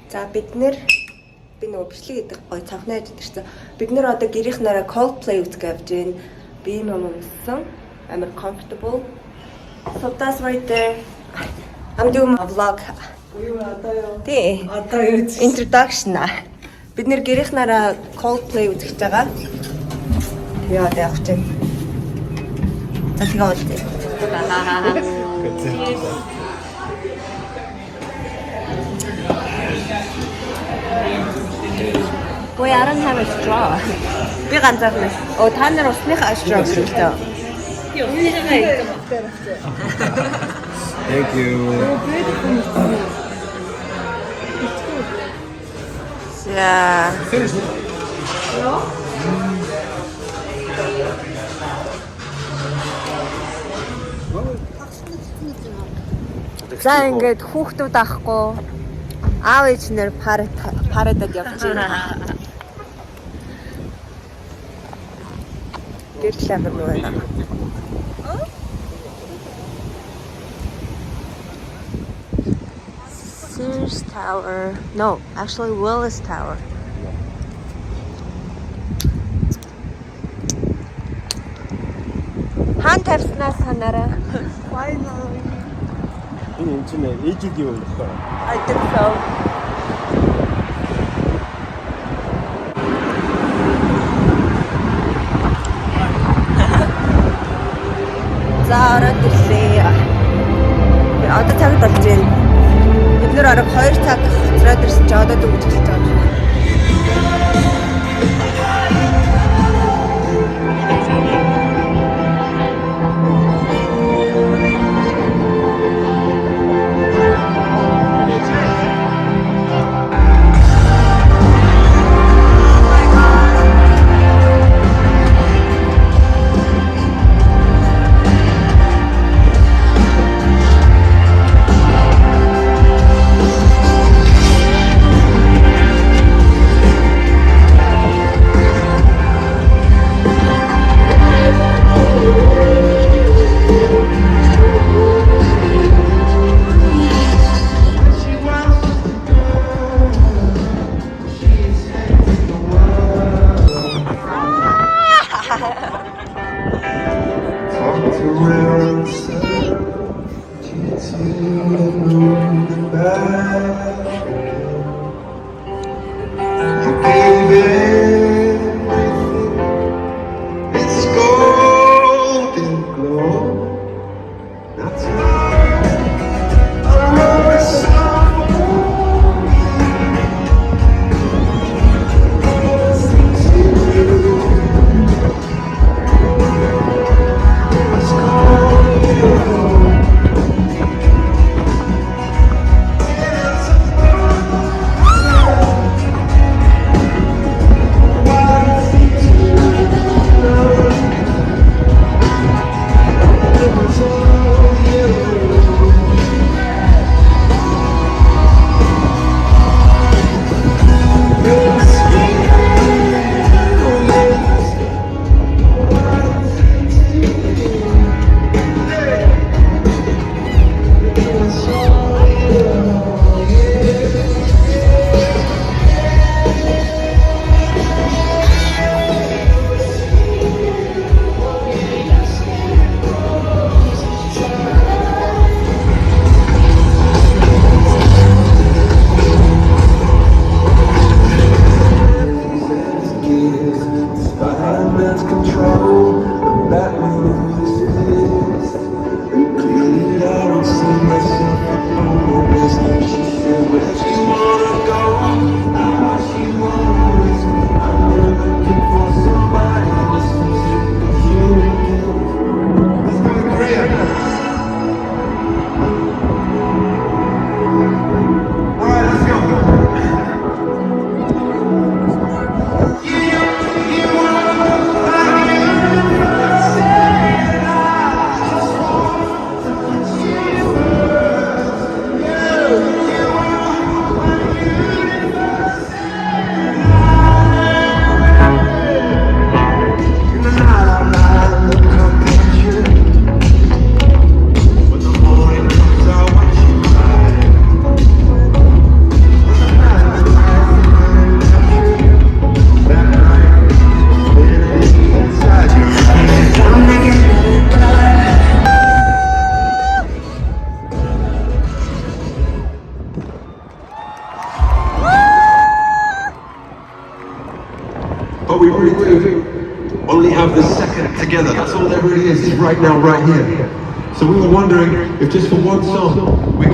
За бид нөгөө бичлэг гэдэг гоё цанхны ажид ирсэн. Бид нэр одоо гэрийнх нараа Coldplay үзэх явж байна. Би юм өмсөн. I'm comfortable. So that's right there. I'm doing a vlog. Юу одоо юу? Тий. Одоо юу? Introduction. Бид нэр гэрийнх нараа Coldplay үзэж байгаа. Яа дэ явах чинь. За тэгээ уулзъя. Boy, I don't have a straw. Би ганцаарна. Оо та нар усныхаа straw хэрэгтэй. Thank you. Yeah. За ингээд хүүхдүүд авахгүй аав ээж нэр парадад явж байна. Гэрэл амир нөө байна. Sears Tower. No, actually Willis Tower. Хан тавьснаас санаараа. Finally. Энэ чинь ээжүүд юу вэ? I think so. За ороод ирлээ. Одоо цагт болж байна. Бид нэр арга 2 цаг хоцроод ирсэн чи одоо дөнгөж эхэлж байгаа юм. is right now, right here. So we were wondering if just for one song we